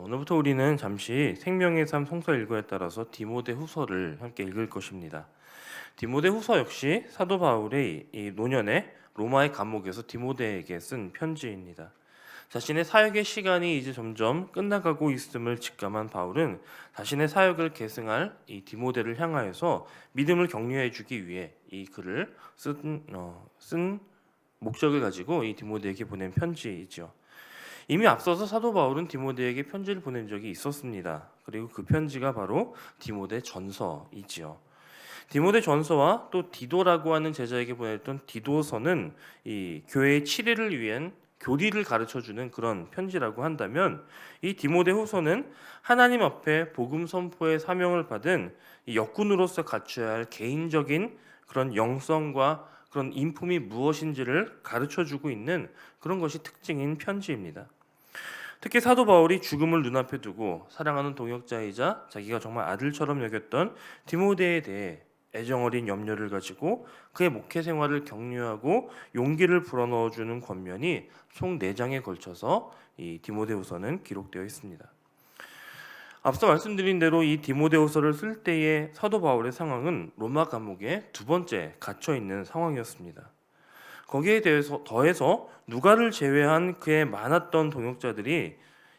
오늘부터 우리는 잠시 생명의 삶 성서 일과에 따라서 디모데후서를 함께 읽을 것입니다. 디모데후서 역시 사도 바울의 이 노년에 로마의 감옥에서 디모데에게 쓴 편지입니다. 자신의 사역의 시간이 이제 점점 끝나가고 있음을 직감한 바울은 자신의 사역을 계승할 이 디모데를 향하여서 믿음을 격려해주기 위해 이 글을 쓴 목적을 가지고 이 디모데에게 보낸 편지이죠. 이미 앞서서 사도 바울은 디모데에게 편지를 보낸 적이 있었습니다. 그리고 그 편지가 바로 디모데 전서이지요. 디모데 전서와 또 디도라고 하는 제자에게 보냈던 디도서는 이 교회의 치리를 위한 교리를 가르쳐주는 그런 편지라고 한다면, 이 디모데 후서는 하나님 앞에 복음 선포의 사명을 받은 이 역군으로서 갖춰야 할 개인적인 그런 영성과 그런 인품이 무엇인지를 가르쳐주고 있는 그런 것이 특징인 편지입니다. 특히 사도 바울이 죽음을 눈앞에 두고 사랑하는 동역자이자 자기가 정말 아들처럼 여겼던 디모데에 대해 애정어린 염려를 가지고 그의 목회 생활을 격려하고 용기를 불어넣어주는 권면이 총 4장에 걸쳐서 이 디모데후서는 기록되어 있습니다. 앞서 말씀드린 대로 이 디모데후서를 쓸 때의 사도 바울의 상황은 로마 감옥에 2번째 갇혀 있는 상황이었습니다. 거기에 대해서 더해서 누가를 제외한 그의 많았던 동역자들이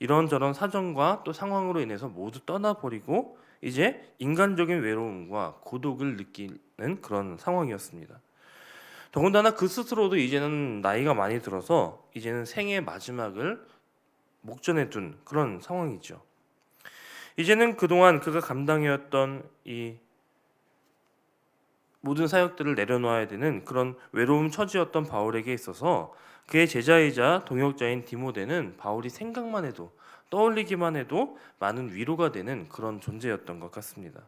이런저런 사정과 또 상황으로 인해서 모두 떠나버리고 이제 인간적인 외로움과 고독을 느끼는 그런 상황이었습니다. 더군다나 그 스스로도 이제는 나이가 많이 들어서 이제는 생의 마지막을 목전에 둔 그런 상황이죠. 이제는 그동안 그가 감당해왔던 이 모든 사역들을 내려놓아야 되는 그런 외로움 처지였던 바울에게 있어서 그의 제자이자 동역자인 디모데는 바울이 생각만 해도, 떠올리기만 해도 많은 위로가 되는 그런 존재였던 것 같습니다.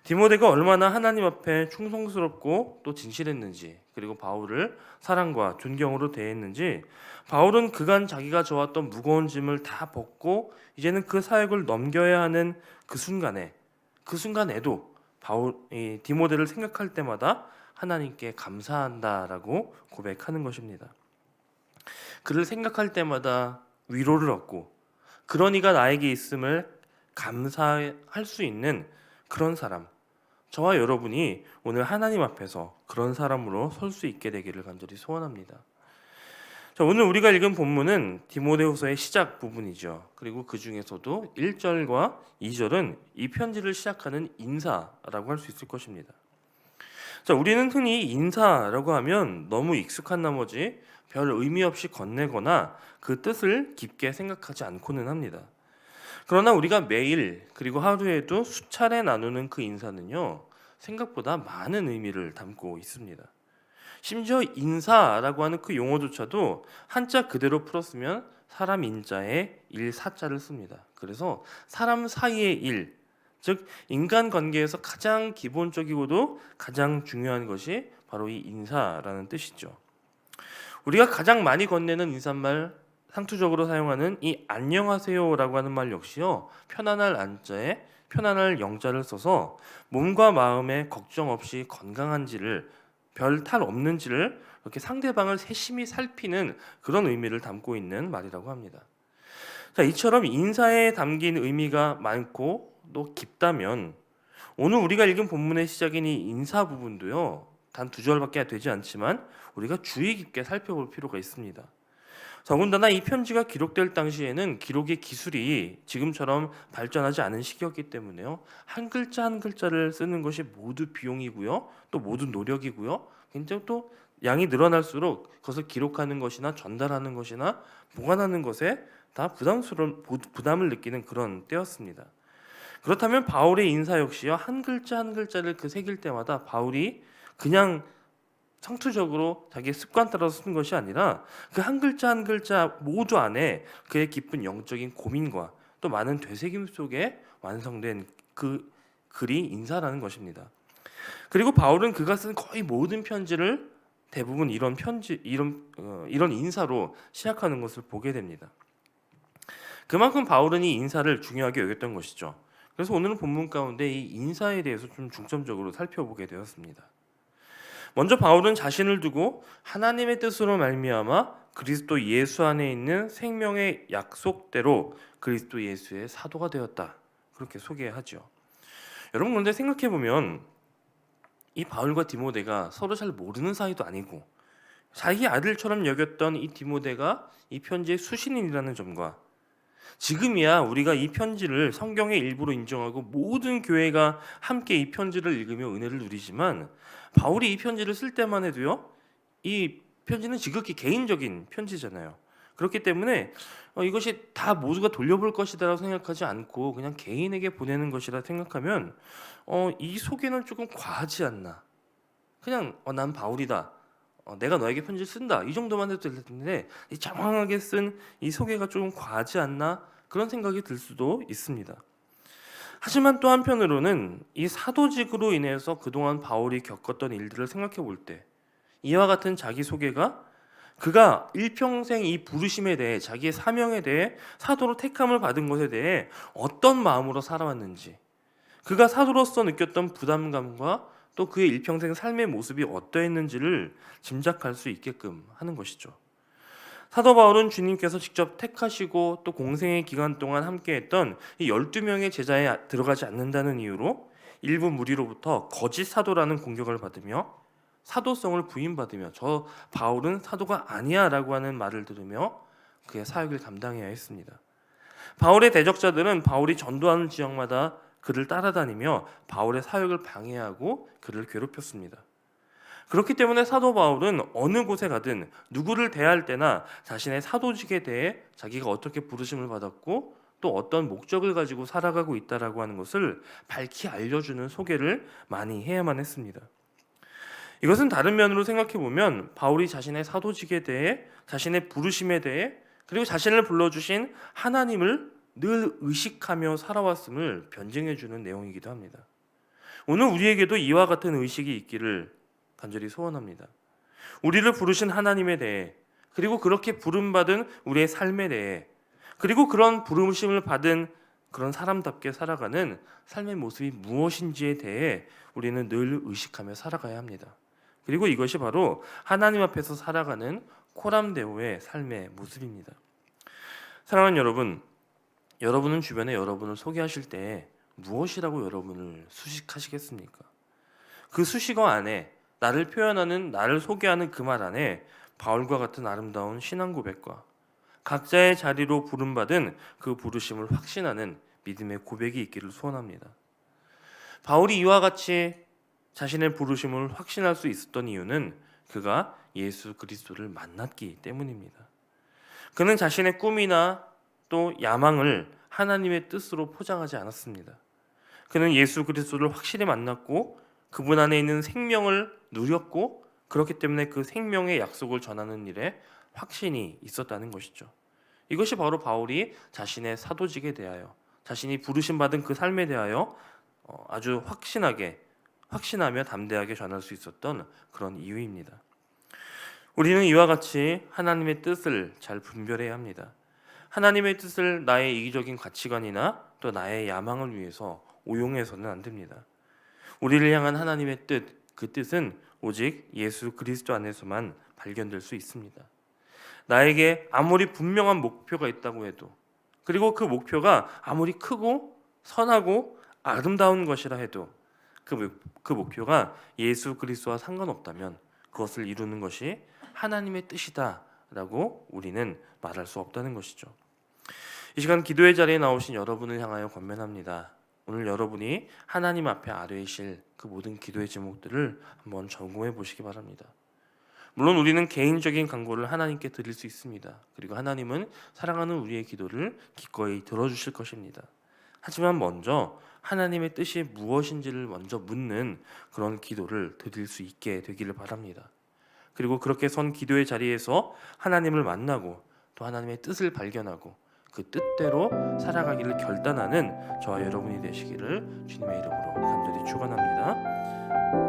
디모데가 얼마나 하나님 앞에 충성스럽고 또 진실했는지, 그리고 바울을 사랑과 존경으로 대했는지, 바울은 그간 자기가 져왔던 무거운 짐을 다 벗고 이제는 그 사역을 넘겨야 하는 그 순간에도 이 디모데를 생각할 때마다 하나님께 감사한다라고 고백하는 것입니다. 그를 생각할 때마다 위로를 얻고 그런 이가 나에게 있음을 감사할 수 있는 그런 사람, 저와 여러분이 오늘 하나님 앞에서 그런 사람으로 설 수 있게 되기를 간절히 소원합니다. 자, 오늘 우리가 읽은 본문은 디모데후서의 시작 부분이죠. 그리고 그 중에서도 1절과 2절은 이 편지를 시작하는 인사라고 할 수 있을 것입니다. 자, 우리는 흔히 인사라고 하면 너무 익숙한 나머지 별 의미 없이 건네거나 그 뜻을 깊게 생각하지 않고는 합니다. 그러나 우리가 매일 그리고 하루에도 수차례 나누는 그 인사는요, 생각보다 많은 의미를 담고 있습니다. 심지어 인사라고 하는 그 용어조차도 한자 그대로 풀었으면 사람 인자에 일사자를 씁니다. 그래서 사람 사이의 일, 즉 인간 관계에서 가장 기본적이고도 가장 중요한 것이 바로 이 인사라는 뜻이죠. 우리가 가장 많이 건네는 인사말, 상투적으로 사용하는 이 안녕하세요라고 하는 말 역시요, 편안할 안자에 편안할 영자를 써서 몸과 마음에 걱정 없이 건강한지를, 별 탈 없는지를 이렇게 상대방을 세심히 살피는 그런 의미를 담고 있는 말이라고 합니다. 자, 이처럼 인사에 담긴 의미가 많고 또 깊다면 오늘 우리가 읽은 본문의 시작인 이 인사 부분도요, 단 2절밖에 되지 않지만 우리가 주의 깊게 살펴볼 필요가 있습니다. 더군다나 이 편지가 기록될 당시에는 기록의 기술이 지금처럼 발전하지 않은 시기였기 때문에요, 한 글자 한 글자를 쓰는 것이 모두 비용이고요, 또 모두 노력이고요, 굉장히 또 양이 늘어날수록 그것을 기록하는 것이나 전달하는 것이나 보관하는 것에 다 부담을 느끼는 그런 때였습니다. 그렇다면 바울의 인사 역시요, 한 글자 한 글자를 그 새길 때마다 바울이 그냥 상투적으로 자기의 습관 따라서 쓴 것이 아니라 그 한 글자 한 글자 모두 안에 그의 깊은 영적인 고민과 또 많은 되새김 속에 완성된 그 글이 인사라는 것입니다. 그리고 바울은 그가 쓴 거의 모든 편지를 대부분 이런 인사로 시작하는 것을 보게 됩니다. 그만큼 바울은 이 인사를 중요하게 여겼던 것이죠. 그래서 오늘은 본문 가운데 이 인사에 대해서 좀 중점적으로 살펴보게 되었습니다. 먼저 바울은 자신을 두고 하나님의 뜻으로 말미암아 그리스도 예수 안에 있는 생명의 약속대로 그리스도 예수의 사도가 되었다. 그렇게 소개하죠. 여러분, 그런데 생각해 보면 이 바울과 디모데가 서로 잘 모르는 사이도 아니고 자기 아들처럼 여겼던 이 디모데가 이 편지의 수신인이라는 점과 지금이야 우리가 이 편지를 성경의 일부로 인정하고 모든 교회가 함께 이 편지를 읽으며 은혜를 누리지만 바울이 이 편지를 쓸 때만 해도요, 이 편지는 지극히 개인적인 편지잖아요. 그렇기 때문에 이것이 다 모두가 돌려볼 것이다라고 생각하지 않고 그냥 개인에게 보내는 것이라 생각하면 이 소개는 조금 과하지 않나. 그냥 난 바울이다. 내가 너에게 편지를 쓴다. 이 정도만 해도 될 텐데 이 장황하게 쓴 이 소개가 조금 과하지 않나 그런 생각이 들 수도 있습니다. 하지만 또 한편으로는 이 사도직으로 인해서 그동안 바울이 겪었던 일들을 생각해 볼 때 이와 같은 자기소개가 그가 일평생 이 부르심에 대해 자기의 사명에 대해 사도로 택함을 받은 것에 대해 어떤 마음으로 살아왔는지 그가 사도로서 느꼈던 부담감과 또 그의 일평생 삶의 모습이 어떠했는지를 짐작할 수 있게끔 하는 것이죠. 사도 바울은 주님께서 직접 택하시고 또 공생의 기간 동안 함께했던 이 12명의 제자에 들어가지 않는다는 이유로 일부 무리로부터 거짓 사도라는 공격을 받으며 사도성을 부인받으며 저 바울은 사도가 아니야 라고 하는 말을 들으며 그의 사역을 감당해야 했습니다. 바울의 대적자들은 바울이 전도하는 지역마다 그를 따라다니며 바울의 사역을 방해하고 그를 괴롭혔습니다. 그렇기 때문에 사도 바울은 어느 곳에 가든 누구를 대할 때나 자신의 사도직에 대해 자기가 어떻게 부르심을 받았고 또 어떤 목적을 가지고 살아가고 있다라고 하는 것을 밝히 알려주는 소개를 많이 해야만 했습니다. 이것은 다른 면으로 생각해 보면 바울이 자신의 사도직에 대해 자신의 부르심에 대해 그리고 자신을 불러주신 하나님을 늘 의식하며 살아왔음을 변증해 주는 내용이기도 합니다. 오늘 우리에게도 이와 같은 의식이 있기를 간절히 소원합니다. 우리를 부르신 하나님에 대해 그리고 그렇게 부름받은 우리의 삶에 대해 그리고 그런 부르심을 받은 그런 사람답게 살아가는 삶의 모습이 무엇인지에 대해 우리는 늘 의식하며 살아가야 합니다. 그리고 이것이 바로 하나님 앞에서 살아가는 코람데오의 삶의 모습입니다. 사랑하는 여러분, 여러분은 주변에 여러분을 소개하실 때 무엇이라고 여러분을 수식하시겠습니까? 그 수식어 안에 나를 표현하는, 나를 소개하는 그 말 안에 바울과 같은 아름다운 신앙 고백과 각자의 자리로 부름받은 그 부르심을 확신하는 믿음의 고백이 있기를 소원합니다. 바울이 이와 같이 자신의 부르심을 확신할 수 있었던 이유는 그가 예수 그리스도를 만났기 때문입니다. 그는 자신의 꿈이나 또 야망을 하나님의 뜻으로 포장하지 않았습니다. 그는 예수 그리스도를 확실히 만났고 그분 안에 있는 생명을 누렸고 그렇기 때문에 그 생명의 약속을 전하는 일에 확신이 있었다는 것이죠. 이것이 바로 바울이 자신의 사도직에 대하여 자신이 부르심받은 그 삶에 대하여 아주 확신하며 담대하게 전할 수 있었던 그런 이유입니다. 우리는 이와 같이 하나님의 뜻을 잘 분별해야 합니다. 하나님의 뜻을 나의 이기적인 가치관이나 또 나의 야망을 위해서 오용해서는 안 됩니다. 우리를 향한 하나님의 뜻, 그 뜻은 오직 예수 그리스도 안에서만 발견될 수 있습니다. 나에게 아무리 분명한 목표가 있다고 해도 그리고 그 목표가 아무리 크고 선하고 아름다운 것이라 해도 그 목표가 예수 그리스도와 상관없다면 그것을 이루는 것이 하나님의 뜻이다라고 우리는 말할 수 없다는 것이죠. 이 시간 기도의 자리에 나오신 여러분을 향하여 권면합니다. 오늘 여러분이 하나님 앞에 아뢰이실 그 모든 기도의 제목들을 한번 점검해 보시기 바랍니다. 물론 우리는 개인적인 간구를 하나님께 드릴 수 있습니다. 그리고 하나님은 사랑하는 우리의 기도를 기꺼이 들어주실 것입니다. 하지만 먼저 하나님의 뜻이 무엇인지를 먼저 묻는 그런 기도를 드릴 수 있게 되기를 바랍니다. 그리고 그렇게 선 기도의 자리에서 하나님을 만나고 또 하나님의 뜻을 발견하고 그 뜻대로 살아가기를 결단하는 저와 여러분이 되시기를 주님의 이름으로 간절히 축원합니다.